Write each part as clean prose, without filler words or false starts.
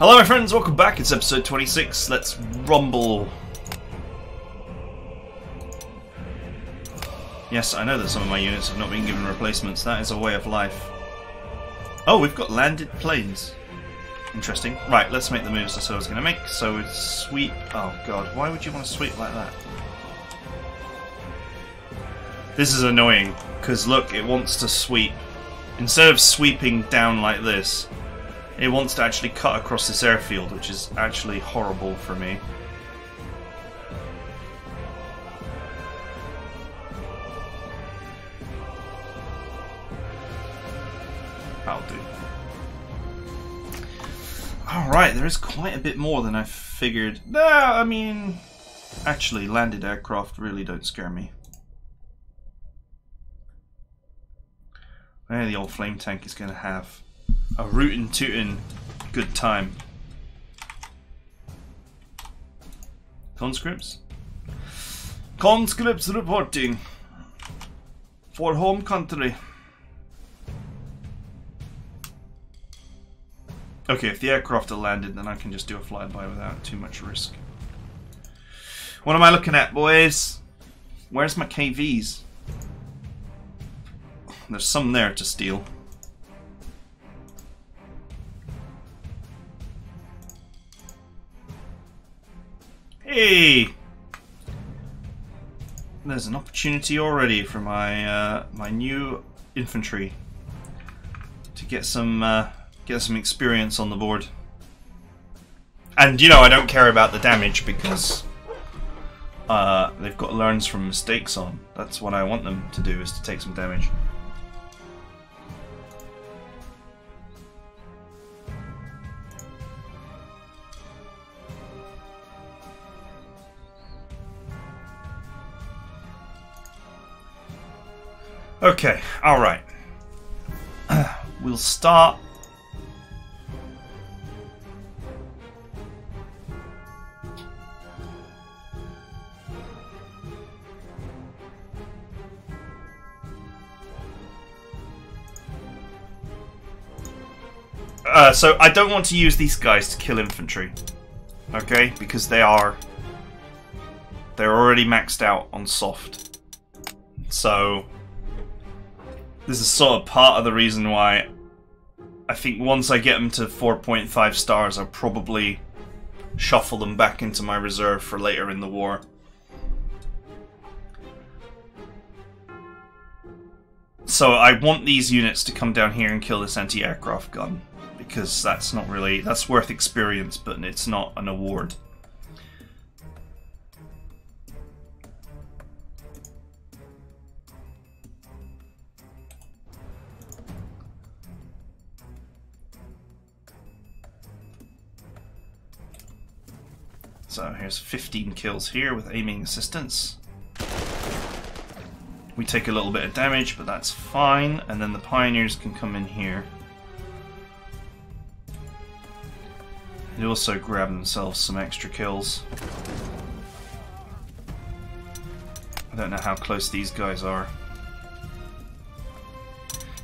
Hello my friends, welcome back. It's episode 26. Let's rumble. Yes, I know that some of my units have not been given replacements. That is a way of life. Oh, we've got landed planes. Interesting. Right, let's make the moves I said I was going to make. So it's sweep. Oh god, why would you want to sweep like that? This is annoying, because look, it wants to sweep. Instead of sweeping down like this, it wants to actually cut across this airfield, which is actually horrible for me. That'll do. Alright, there is quite a bit more than I figured. I mean, actually, landed aircraft really don't scare me. The old flame tank is going to have a rootin' tootin' good time. Conscripts? Conscripts reporting for home country. Okay, if the aircraft are landed, then I can just do a flyby without too much risk. What am I looking at, boys? Where's my KVs? There's some there to steal. Hey! There's an opportunity already for my my new infantry to get some experience on the board. And you know, I don't care about the damage because they've got learns from mistakes on. That's what I want them to do, is to take some damage. Okay, alright. We'll start. So I don't want to use these guys to kill infantry. Okay? Because they're already maxed out on soft. So this is sort of part of the reason why I think once I get them to 4.5 stars, I'll probably shuffle them back into my reserve for later in the war. So I want these units to come down here and kill this anti-aircraft gun, because that's not really, that's worth experience, but it's not an award. So here's 15 kills here with aiming assistance. We take a little bit of damage, but that's fine. And then the pioneers can come in here. They also grab themselves some extra kills. I don't know how close these guys are.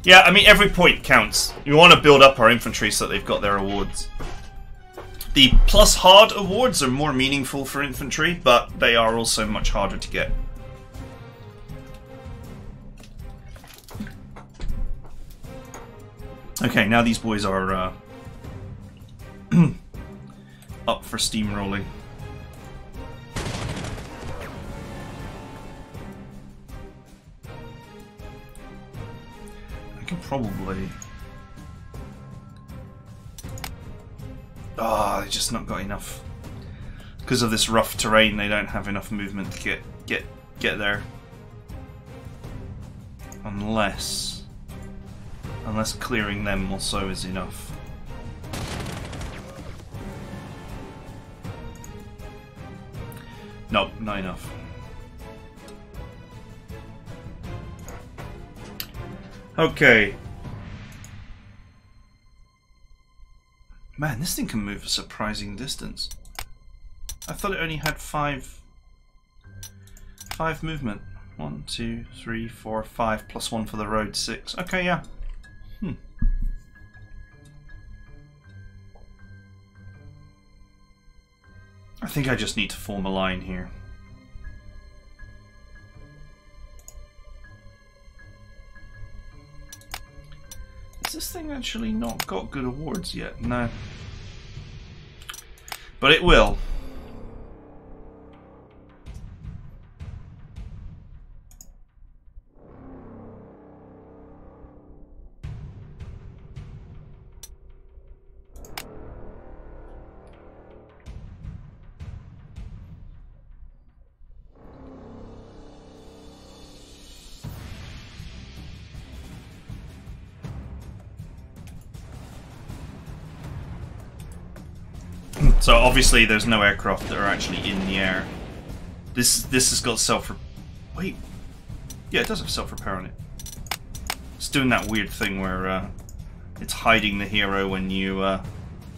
Yeah, I mean, every point counts. You want to build up our infantry so that they've got their awards. The plus hard awards are more meaningful for infantry, but they are also much harder to get. Okay, now these boys are up for steamrolling. I can probably... Ah, they've just not got enough. Because of this rough terrain, they don't have enough movement to get there. Unless clearing them also is enough. Nope, not enough. Okay. Man, this thing can move a surprising distance. I thought it only had five movement. 1, 2, 3, 4, 5, plus 1 for the road, 6. Okay, yeah. I think I just need to form a line here. Has this thing actually not got good awards yet? No. But it will. So obviously there's no aircraft that are actually in the air. This has got wait. Yeah, it does have self-repair on it. It's doing that weird thing where it's hiding the hero when you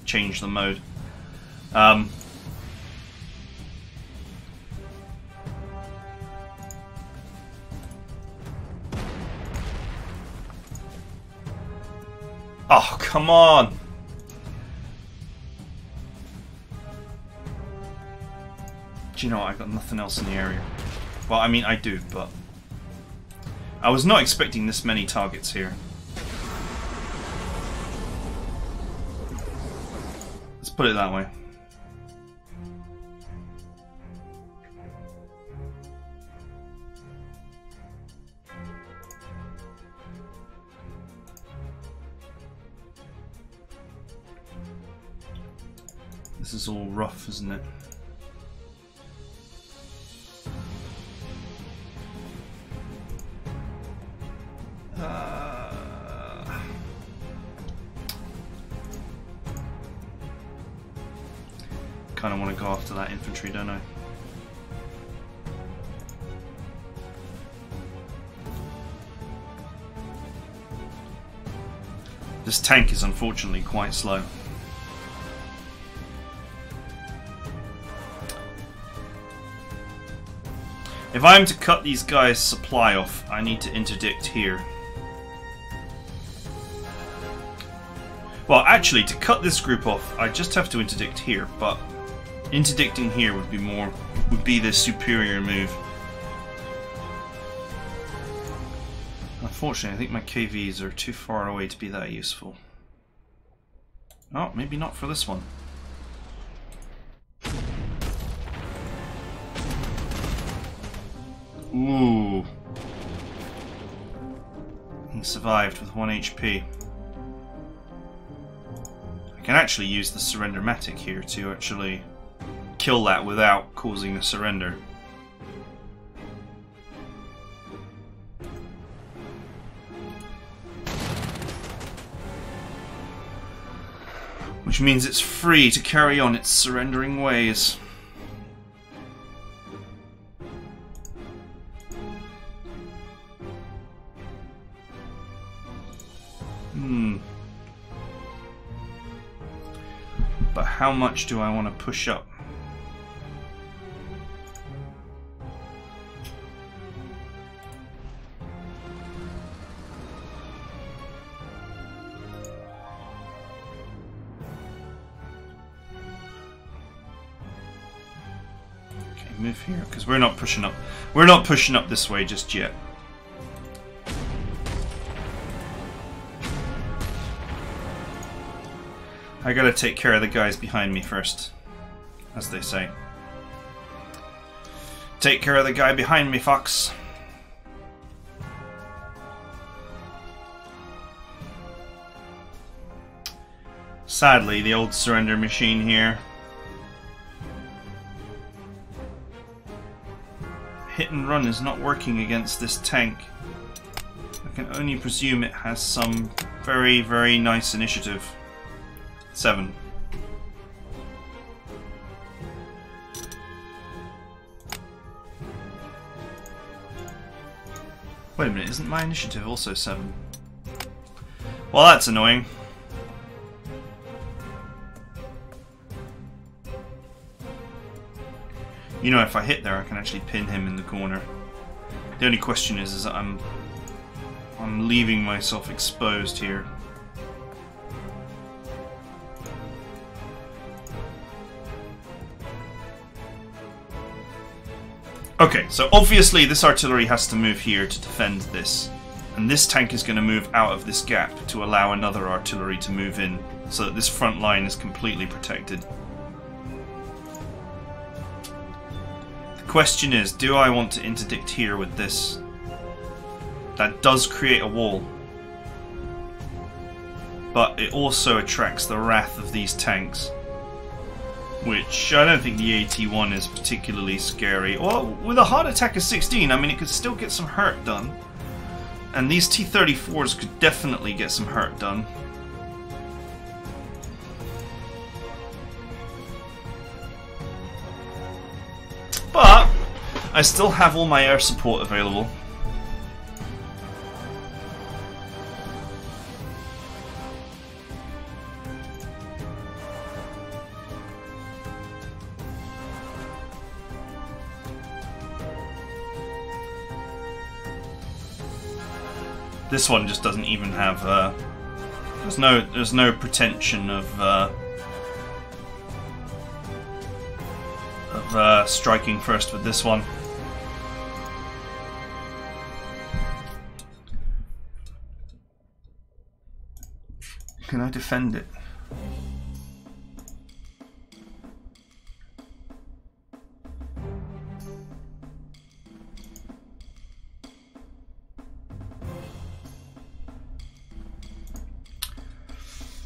change the mode. Oh, come on! Do you know what? I've got nothing else in the area. Well, I mean, I do, but I was not expecting this many targets here. Let's put it that way. This is all rough, isn't it? Kind of want to go after that infantry, don't I? This tank is unfortunately quite slow. If I'm to cut these guys' supply off, I need to interdict here. Well, actually, to cut this group off, I just have to interdict here, but interdicting here would be the superior move. Unfortunately, I think my KVs are too far away to be that useful. Oh, maybe not for this one. Ooh. He survived with 1 HP. I can actually use the Surrender-matic here to actually kill that without causing a surrender. Which means it's free to carry on its surrendering ways. But how much do I want to push up? Okay, move here, because we're not pushing up. We're not pushing up this way just yet. I gotta take care of the guys behind me first, as they say. Take care of the guy behind me, Fox. Sadly, the old surrender machine here. Hit and run is not working against this tank. I can only presume it has some very, very nice initiative. 7. Wait a minute, isn't my initiative also 7? Well, that's annoying. You know, if I hit there, I can actually pin him in the corner. The only question is that I'm leaving myself exposed here. Okay, so obviously this artillery has to move here to defend this. And this tank is going to move out of this gap to allow another artillery to move in, so that this front line is completely protected. The question is, do I want to interdict here with this? That does create a wall. But it also attracts the wrath of these tanks. Which, I don't think the AT1 is particularly scary. Well, with a heart attack of 16, I mean, it could still get some hurt done. And these T-34s could definitely get some hurt done. But I still have all my air support available. This one just doesn't even have. There's no pretension of striking first with this one. Can I defend it?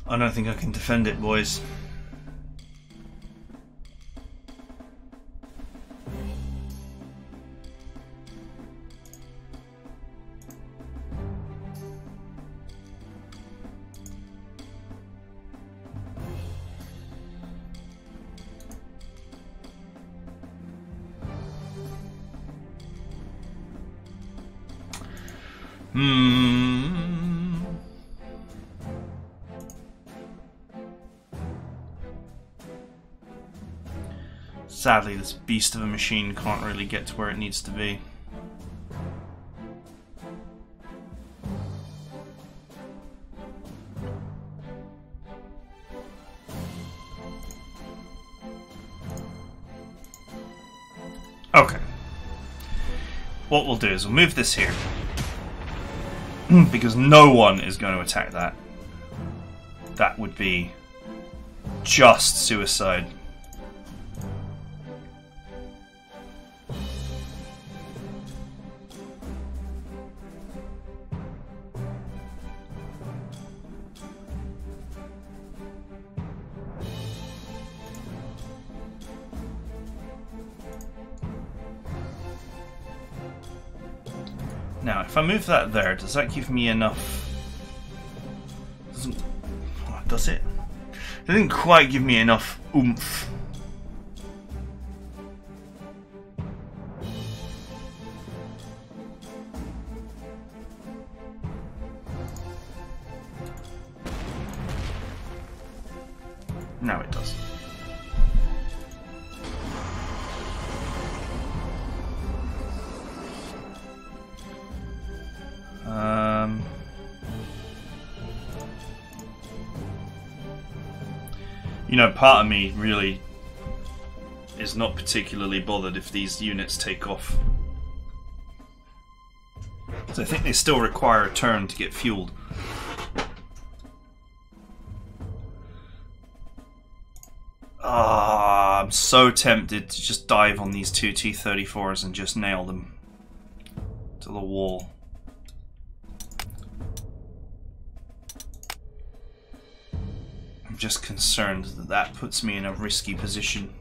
I don't think I can defend it, boys. Sadly, this beast of a machine can't really get to where it needs to be. Okay. What we'll do is we'll move this here. Because no one is going to attack that. That would be just suicide. Now, if I move that there, does that give me enough? Does it? It didn't quite give me enough oomph. Now it does. You know, part of me really is not particularly bothered if these units take off. So I think they still require a turn to get fueled. I'm so tempted to just dive on these two T-34s and just nail them to the wall. I'm just concerned that that puts me in a risky position.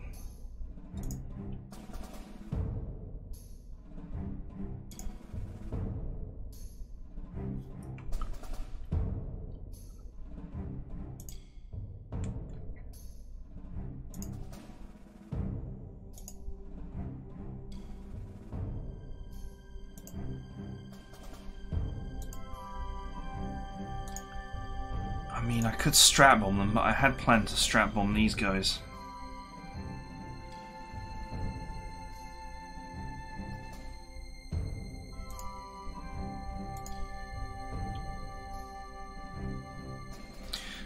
I mean, I could strap bomb them, but I had planned to strap bomb these guys.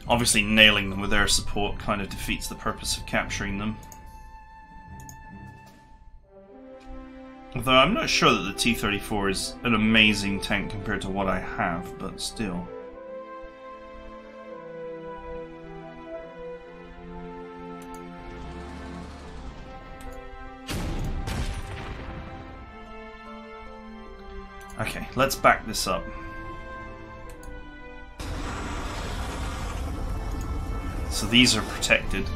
Obviously, nailing them with air support kind of defeats the purpose of capturing them. Although I'm not sure that the T-34 is an amazing tank compared to what I have, but still. Okay, let's back this up. So these are protected.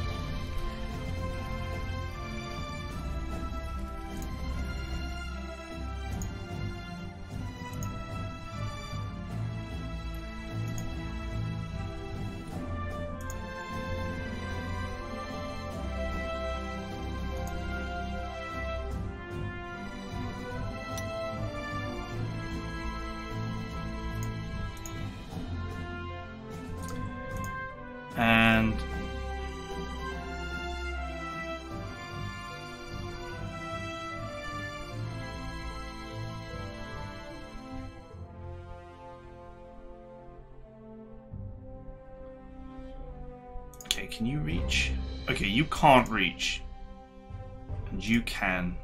And okay, can you reach? Okay, you can't reach. And you can.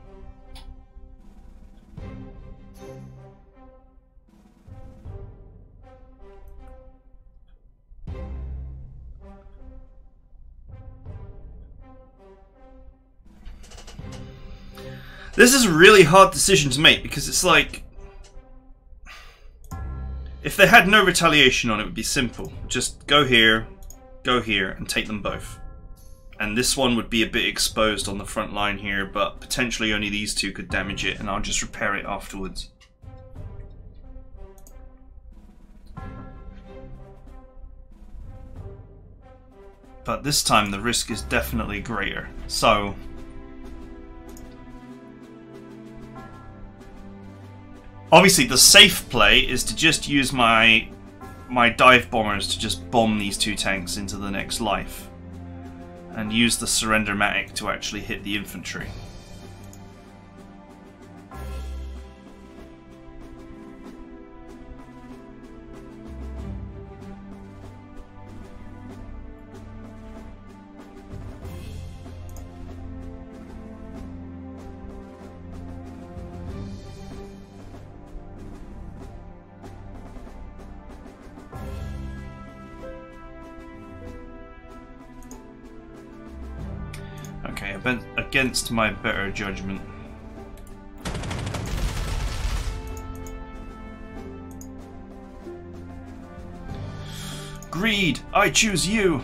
This is a really hard decision to make because it's like, if they had no retaliation on it, would be simple. Just go here, and take them both. And this one would be a bit exposed on the front line here, but potentially only these two could damage it, and I'll just repair it afterwards. But this time the risk is definitely greater. So obviously the safe play is to just use my dive bombers to just bomb these two tanks into the next life. And use the surrender-matic to actually hit the infantry. Okay, against my better judgment. Greed! I choose you!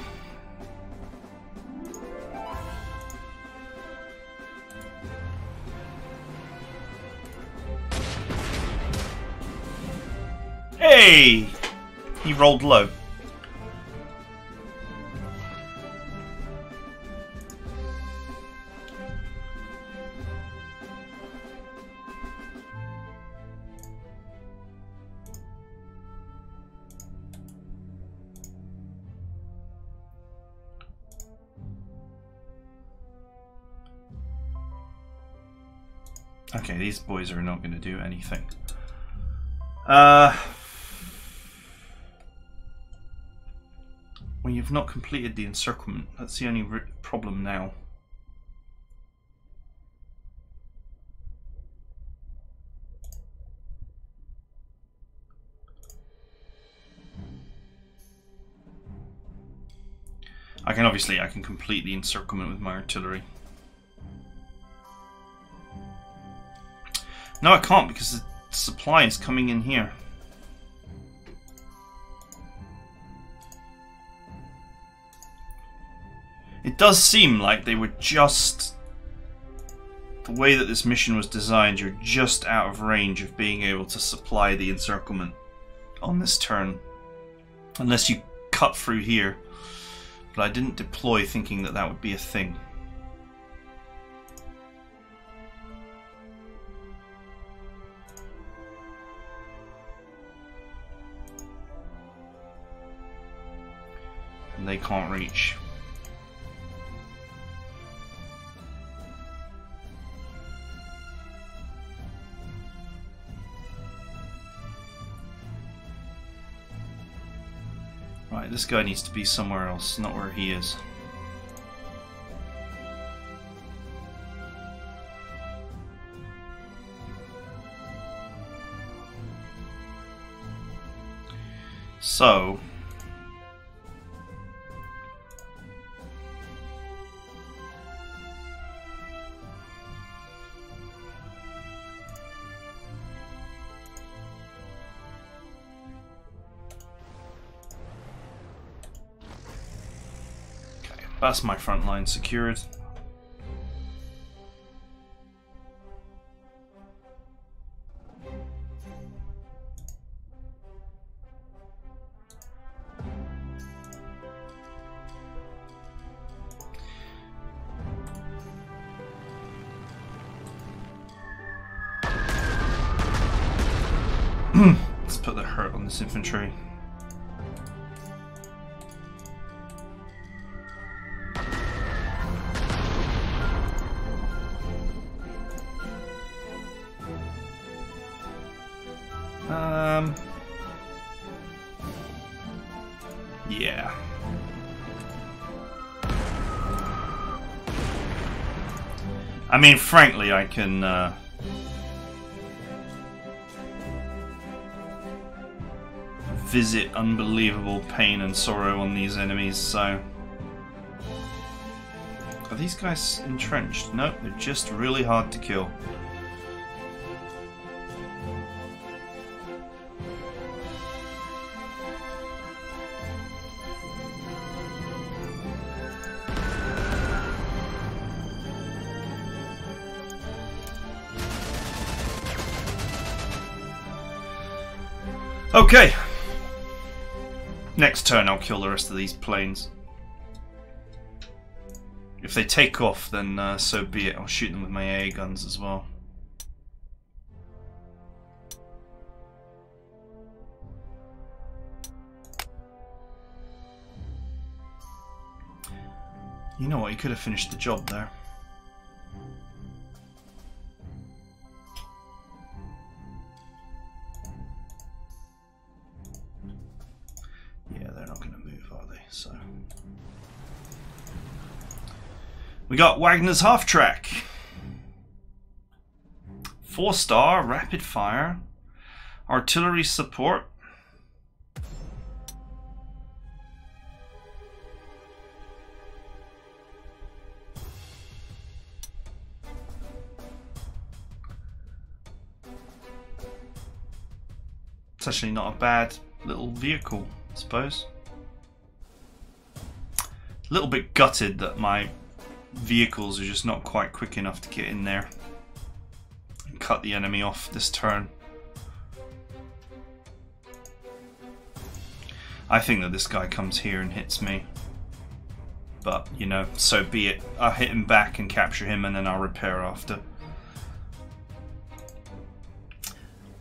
Hey! He rolled low. Okay, these boys are not going to do anything. Well, you've not completed the encirclement. That's the only problem now. I can complete the encirclement with my artillery. No, I can't because the supply is coming in here. It does seem like they were just... The way that this mission was designed, you're just out of range of being able to supply the encirclement on this turn. Unless you cut through here. But I didn't deploy thinking that that would be a thing. And they can't reach. Right, this guy needs to be somewhere else, not where he is. So that's my front line secured. Let's put the hurt on this infantry. Yeah. I mean, frankly, I can visit unbelievable pain and sorrow on these enemies, so... Are these guys entrenched? No, they're just really hard to kill. Okay. Next turn I'll kill the rest of these planes. If they take off, then so be it. I'll shoot them with my AA guns as well. You know what, you could have finished the job there. Yeah, they're not going to move, are they? So we got Wagner's half track. 4-star rapid fire, artillery support. It's actually not a bad little vehicle, I suppose. A little bit gutted that my vehicles are just not quite quick enough to get in there and cut the enemy off this turn. I think that this guy comes here and hits me, but you know, so be it. I'll hit him back and capture him, and then I'll repair after.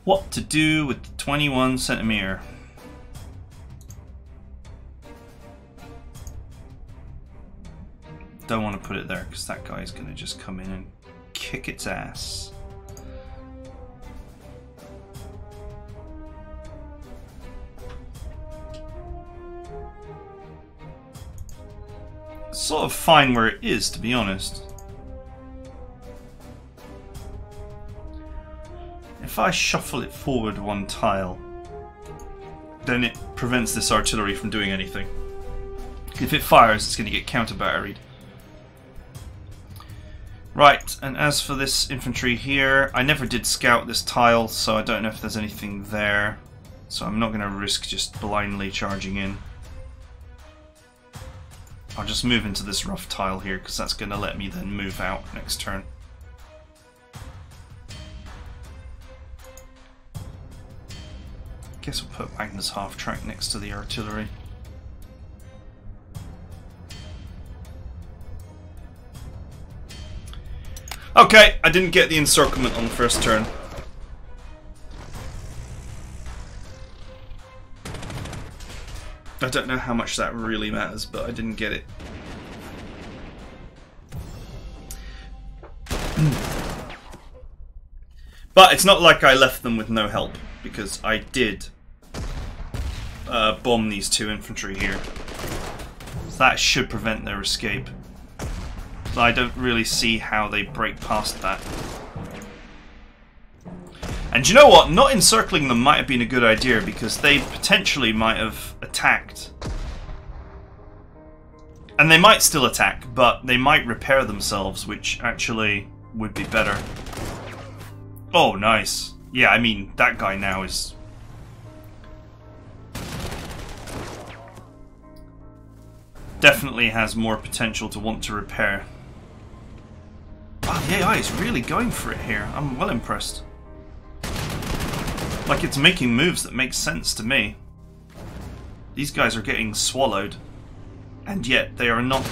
What to do with the 21 centimeter? Don't want to put it there because that guy's going to just come in and kick its ass. It's sort of fine where it is, to be honest. If I shuffle it forward one tile, then it prevents this artillery from doing anything. If it fires, it's going to get counter-batteried. Right, and as for this infantry here, I never did scout this tile, so I don't know if there's anything there. So I'm not going to risk just blindly charging in. I'll just move into this rough tile here, because that's going to let me then move out next turn. Guess we'll put Wagner's half track next to the artillery. Okay, I didn't get the encirclement on the first turn. I don't know how much that really matters, but I didn't get it. But it's not like I left them with no help, because I did bomb these two infantry here. So that should prevent their escape. So I don't really see how they break past that. And you know what? Not encircling them might have been a good idea, because they potentially might have attacked. And they might still attack, but they might repair themselves, which actually would be better. Oh, nice. Yeah, I mean, that guy now is... definitely has more potential to want to repair. Wow, the AI is really going for it here. I'm well impressed. Like, it's making moves that make sense to me. These guys are getting swallowed. And yet, they are not...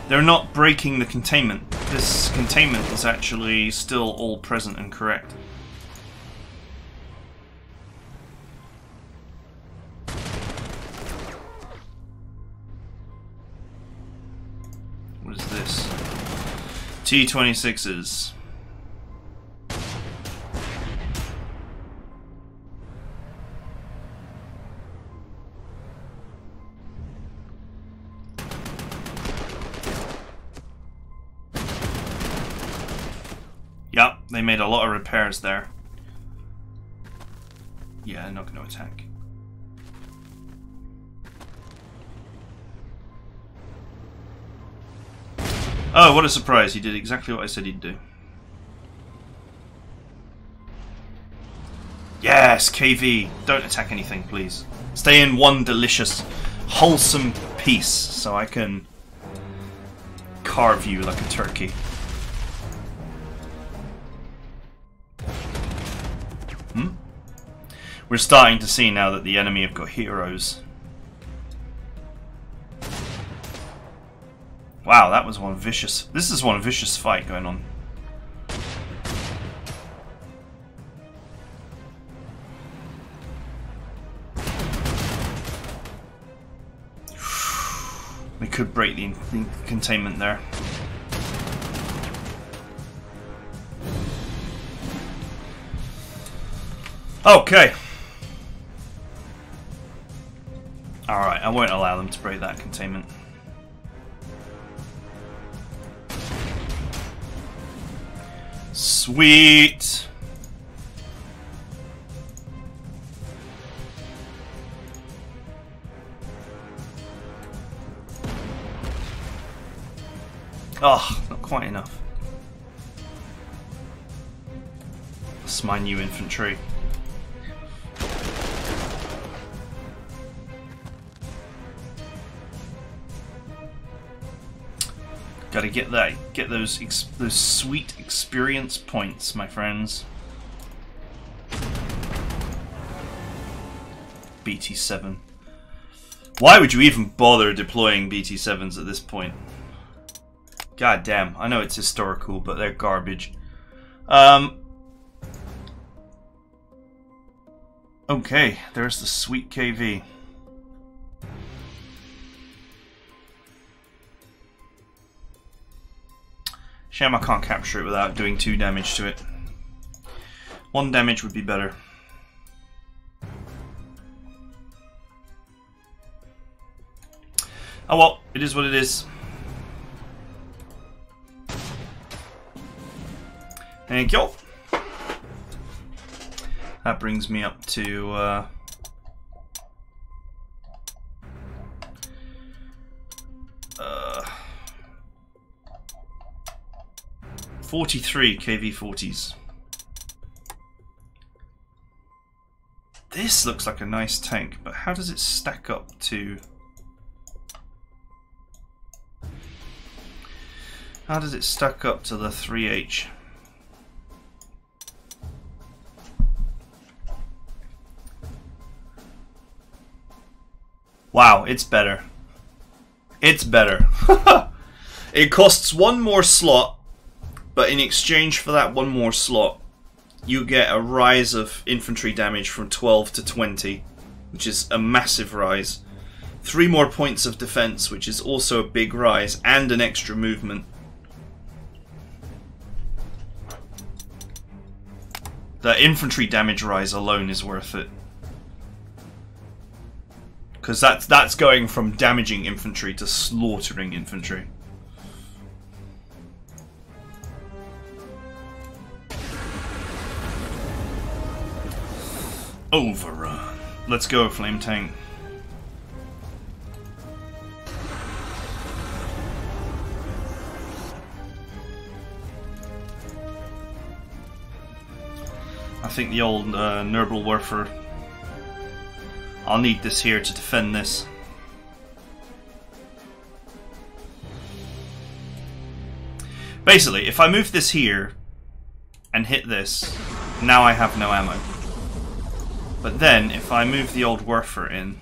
they're not breaking the containment. This containment is actually still all present and correct. What is this? T-26s. Yep, they made a lot of repairs there. Yeah, they're not going to attack. Oh, what a surprise. He did exactly what I said he'd do. Yes, KV. Don't attack anything, please. Stay in one delicious, wholesome peace so I can carve you like a turkey. We're starting to see now that the enemy have got heroes. Wow, that was one vicious... This is one vicious fight going on. We could break the containment there. Okay. Alright, I won't allow them to break that containment. Sweet! Oh, not quite enough. That's my new infantry. Gotta get those sweet experience points, my friends. BT7. Why would you even bother deploying BT7s at this point? God damn, I know it's historical, but they're garbage. Okay, there's the sweet KV. Shame I can't capture it without doing 2 damage to it. 1 damage would be better. Oh well, it is what it is. Thank you. That brings me up to 43 KV-40s. This looks like a nice tank, but how does it stack up to... How does it stack up to the 3H? Wow, it's better. It's better. It costs 1 more slot, but in exchange for that 1 more slot, you get a rise of infantry damage from 12 to 20, which is a massive rise. 3 more points of defense, which is also a big rise, and an extra movement. The infantry damage rise alone is worth it. Because that's going from damaging infantry to slaughtering infantry. Overrun. Let's go, flame tank. I think the old Nurble-Werfer. I'll need this here to defend this. Basically, if I move this here and hit this, now I have no ammo. But then, if I move the old Werfer in,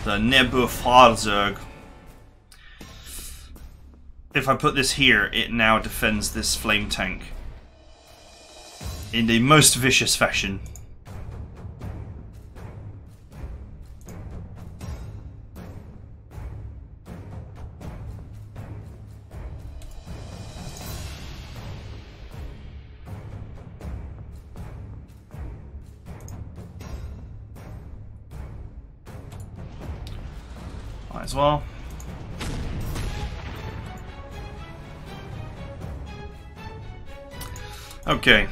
the Nebufahrzeug, if I put this here, it now defends this flame tank in the most vicious fashion. Might as well. Okay.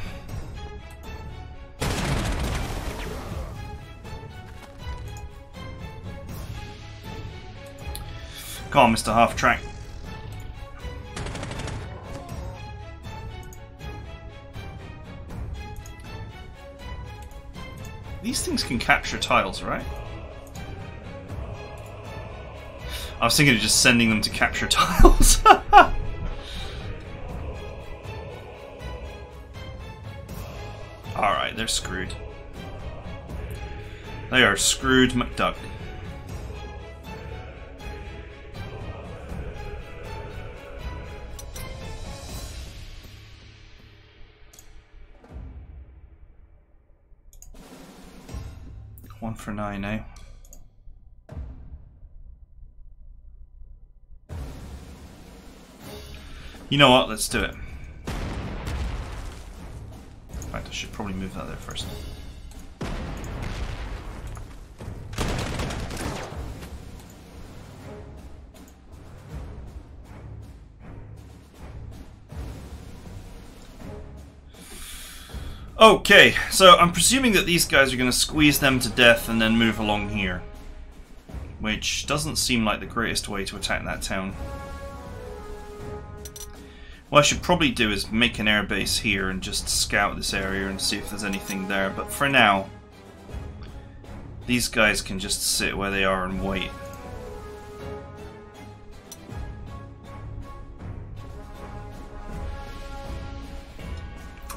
Come on, Mr. Half Track. These things can capture tiles, right? I was thinking of just sending them to capture tiles. Alright, they're screwed. They are screwed McDuck. One for 9, eh? You know what? Let's do it. In fact, I should probably move that there first. Okay, so I'm presuming that these guys are going to squeeze them to death and then move along here. Which doesn't seem like the greatest way to attack that town. What I should probably do is make an airbase here and just scout this area and see if there's anything there. But for now, these guys can just sit where they are and wait.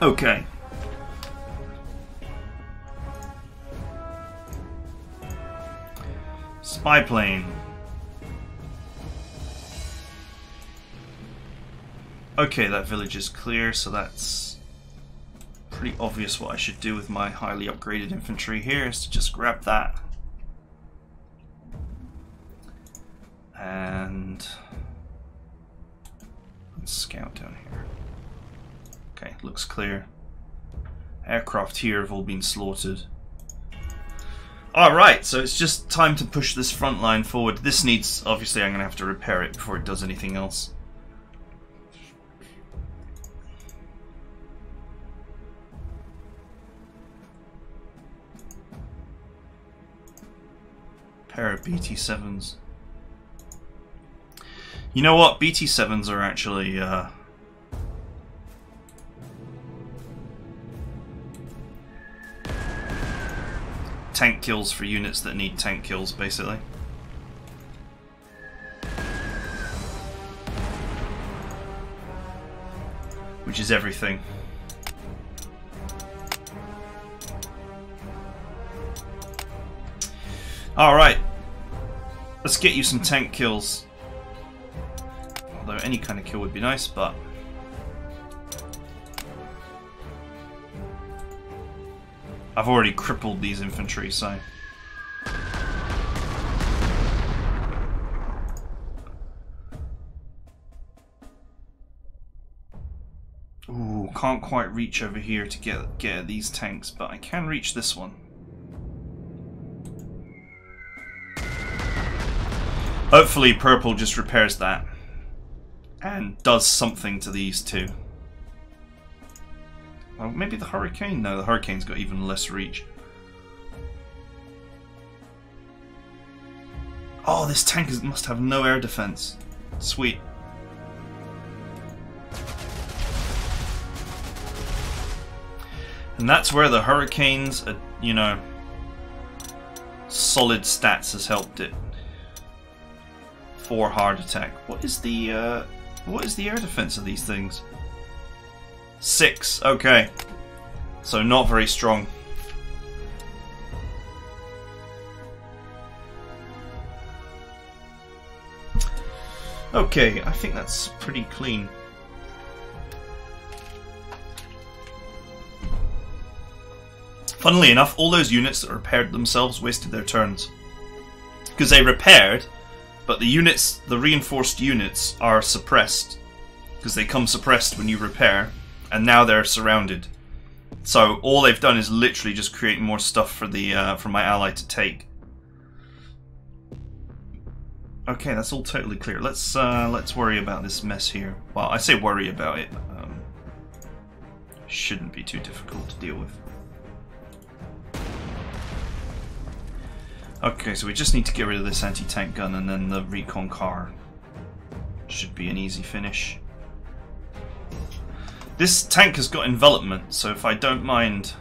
Okay. Spy plane. Okay, that village is clear, so that's pretty obvious what I should do with my highly upgraded infantry here, is to just grab that. And let's scout down here. Okay, looks clear. Aircraft here have all been slaughtered. Alright, so it's just time to push this front line forward. This needs, obviously I'm going to have to repair it before it does anything else. Pair of BT-7s. You know what? BT-7s are actually tank kills for units that need tank kills, basically. Which is everything. Alright, let's get you some tank kills. Although any kind of kill would be nice, but... I've already crippled these infantry, so... Ooh, can't quite reach over here to get at these tanks, but I can reach this one. Hopefully purple just repairs that and does something to these two. Well, maybe the hurricane? No, the hurricane's got even less reach. Oh, this tank must have no air defense. Sweet. And that's where the hurricanes, you know, solid stats has helped it. 4 hard attack. What is the air defense of these things? 6. Okay. So not very strong. Okay, I think that's pretty clean. Funnily enough, all those units that repaired themselves wasted their turns. Because they repaired, but the units, the reinforced units, are suppressed. Because they come suppressed when you repair, and now they're surrounded. So all they've done is literally just create more stuff for the for my ally to take. Okay, that's all totally clear. Let's worry about this mess here. Well, I say worry about it. Shouldn't be too difficult to deal with. Okay, so we just need to get rid of this anti-tank gun, and then the recon car should be an easy finish. This tank has got envelopment, so if I don't mind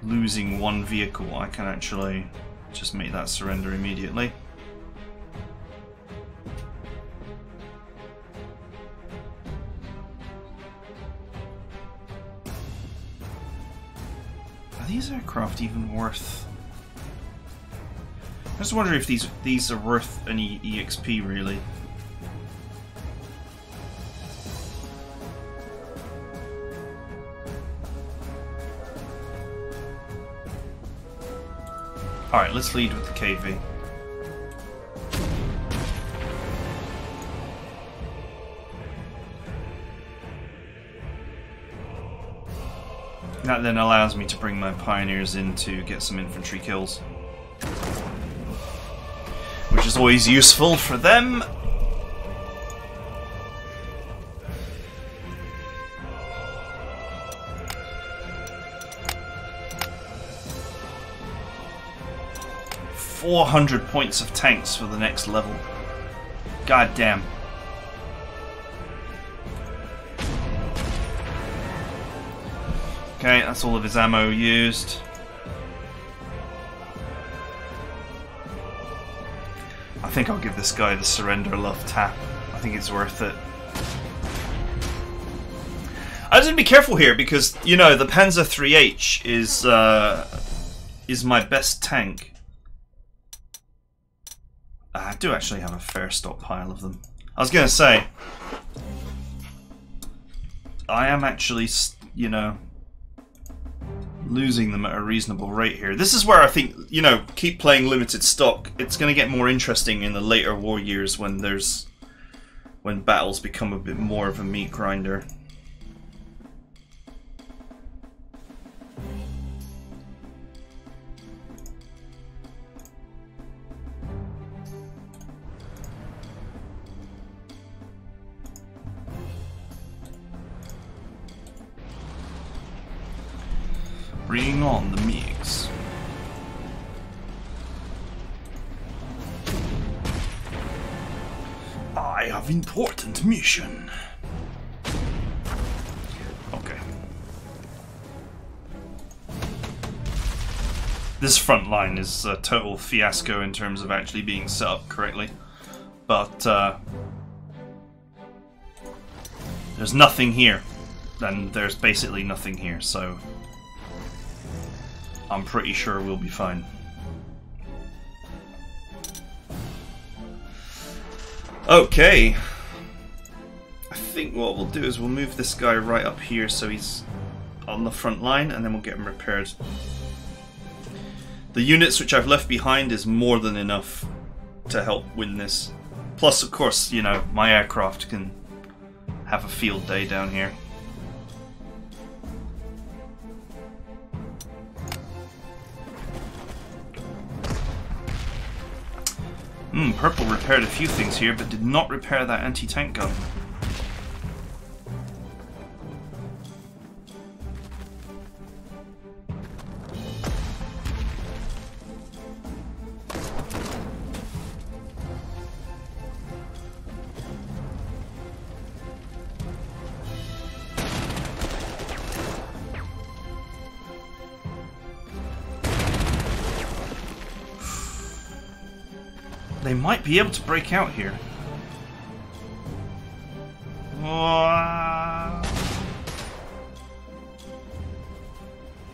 losing one vehicle, I can actually just make that surrender immediately. Are these aircraft even worth... I just wonder if these are worth any EXP, really. Alright, let's lead with the KV. That then allows me to bring my pioneers in to get some infantry kills. Which is always useful for them. $400 points of tanks for the next level. God damn. Okay, that's all of his ammo used. I think I'll give this guy the surrender love tap. I think it's worth it. I just need to be careful here because, you know, the Panzer 3H is my best tank. I do actually have a fair stockpile of them. I was going to say, I am actually, you know, losing them at a reasonable rate here. This is where I think, you know, keep playing limited stock. It's going to get more interesting in the later war years when battles become a bit more of a meat grinder. Bring on the mix. I have important mission. Okay. This front line is a total fiasco in terms of actually being set up correctly. But there's nothing here. And there's basically nothing here, so I'm pretty sure we'll be fine. Okay. I think what we'll do is we'll move this guy right up here so he's on the front line, and then we'll get him repaired. The units which I've left behind is more than enough to help win this. Plus, of course, you know, my aircraft can have a field day down here. Purple repaired a few things here, but did not repair that anti-tank gun. They might be able to break out here.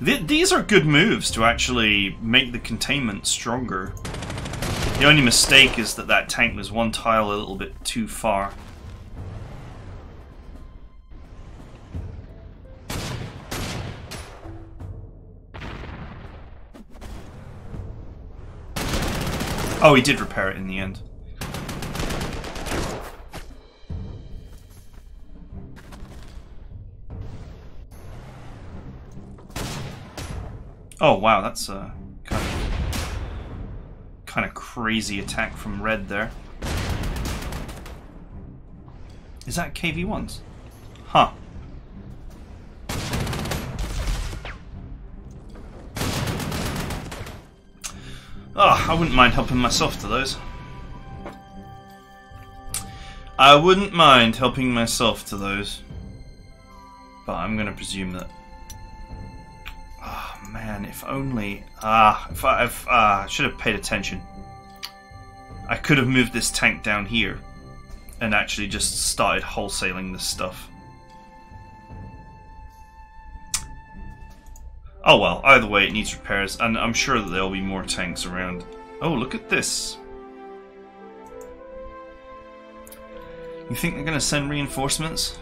These are good moves to actually make the containment stronger. The only mistake is that that tank was one tile a little bit too far. Oh, he did repair it in the end. Oh wow, that's a kind of crazy attack from Red there. Is that KV-1s? Huh. Oh, I wouldn't mind helping myself to those. I wouldn't mind helping myself to those. But I'm going to presume that... Oh man, if only... I should have paid attention. I could have moved this tank down here and actually just started wholesaling this stuff. Oh well, either way it needs repairs, and I'm sure that there'll be more tanks around. Oh, look at this. You think they're gonna send reinforcements?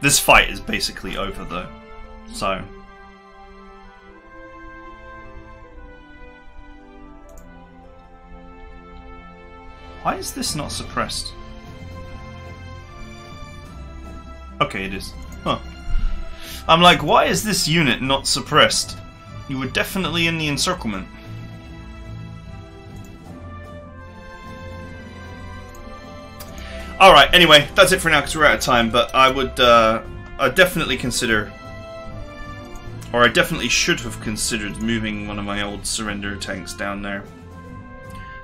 This fight is basically over though, so... Why is this not suppressed? Okay, it is. Huh. I'm like, why is this unit not suppressed? You were definitely in the encirclement. Alright, anyway, that's it for now because we're out of time, but I would I'd definitely consider, or I definitely should have considered moving one of my old surrender tanks down there.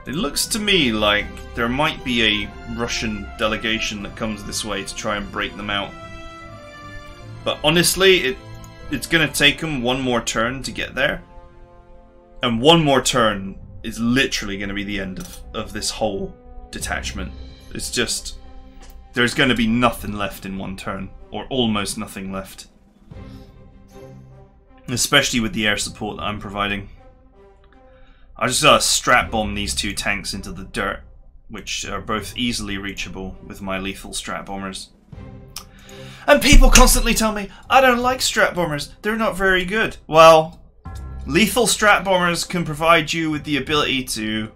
It looks to me like there might be a Russian delegation that comes this way to try and break them out. But honestly, it's going to take them one more turn to get there. And one more turn is literally going to be the end of this whole detachment. It's just... There's going to be nothing left in one turn. Or almost nothing left. Especially with the air support that I'm providing. I just gotta strap bomb these two tanks into the dirt, which are both easily reachable with my lethal strat bombers. And people constantly tell me, I don't like strat bombers, they're not very good. Well, lethal strat bombers can provide you with the ability to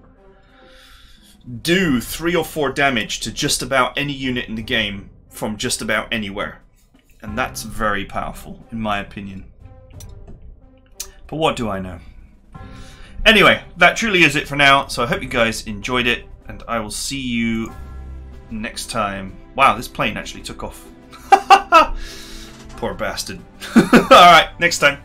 do 3 or 4 damage to just about any unit in the game from just about anywhere. And that's very powerful, in my opinion. But what do I know? Anyway, that truly is it for now, so I hope you guys enjoyed it, and I will see you next time. Wow, this plane actually took off. Poor bastard. Alright, next time.